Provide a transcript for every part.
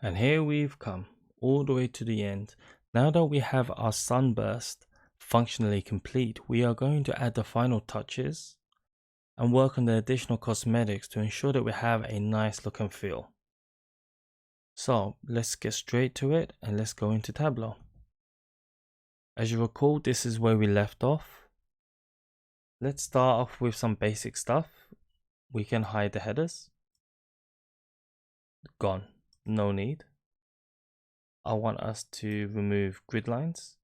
And here we've come all the way to the end. Now that we have our Sunburst functionally complete, we are going to add the final touches and work on the additional cosmetics to ensure that we have a nice look and feel. So let's get straight to it and let's go into Tableau. As you recall, this is where we left off. Let's start off with some basic stuff. We can hide the headers. Gone, no need. I want us to remove grid lines.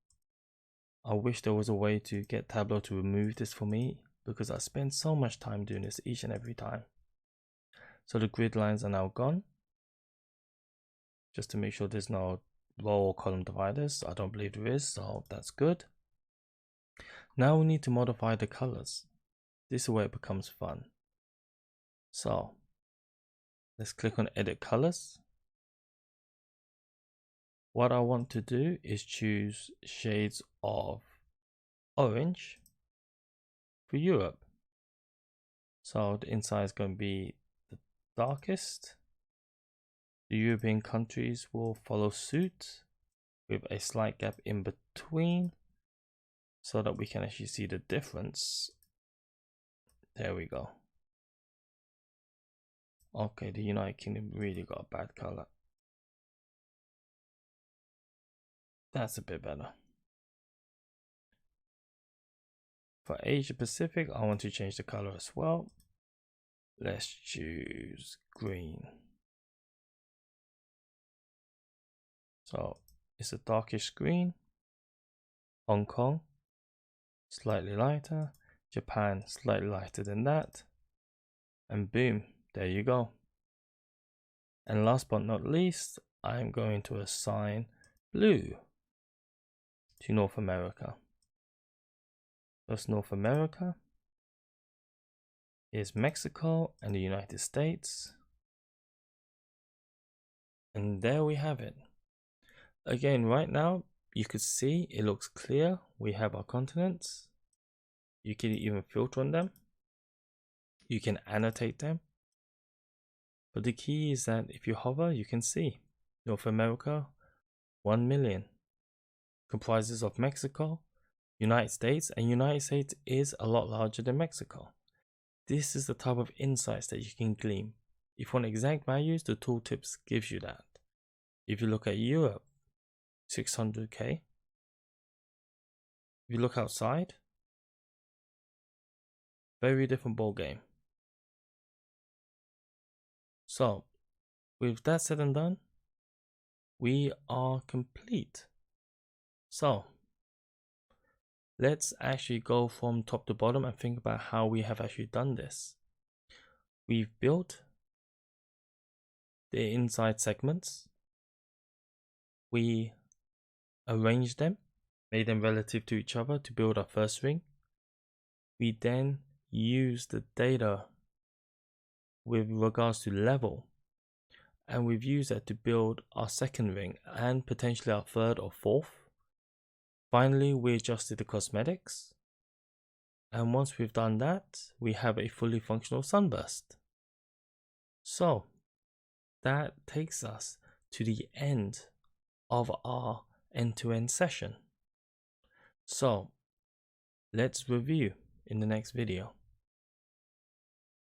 I wish there was a way to get Tableau to remove this for me, because I spend so much time doing this each and every time. So the grid lines are now gone. Just to make sure there's no row or column dividers. I don't believe there is, so that's good. Now we need to modify the colors. This is where it becomes fun. So let's click on edit colors. What I want to do is choose shades of orange for Europe. So the inside is going to be the darkest. The European countries will follow suit with a slight gap in between so that we can actually see the difference. There we go. Okay, the United Kingdom really got a bad color. That's a bit better. For Asia Pacific, I want to change the color as well. Let's choose green. So it's a darkish green. Hong Kong, slightly lighter. Japan, slightly lighter than that. And boom, there you go. And last but not least, I'm going to assign blue to North America. Thus North America is Mexico and the United States. And there we have it. Again, right now, you could see it looks clear. We have our continents. You can even filter on them. You can annotate them. But the key is that if you hover, you can see North America, 1 million. Comprises of Mexico, United States, and United States is a lot larger than Mexico. This is the type of insights that you can glean. If you want exact values, the tooltips gives you that. If you look at Europe, 600k. If you look outside, very different ball game. So, with that said and done, we are complete. So, let's actually go from top to bottom and think about how we have actually done this. We've built the inside segments. We arranged them, made them relative to each other to build our first ring. We then used the data with regards to level, and we've used that to build our second ring and potentially our third or fourth. Finally, we adjusted the cosmetics, and once we've done that, we have a fully functional Sunburst. So that takes us to the end of our end-to-end session. So let's review in the next video.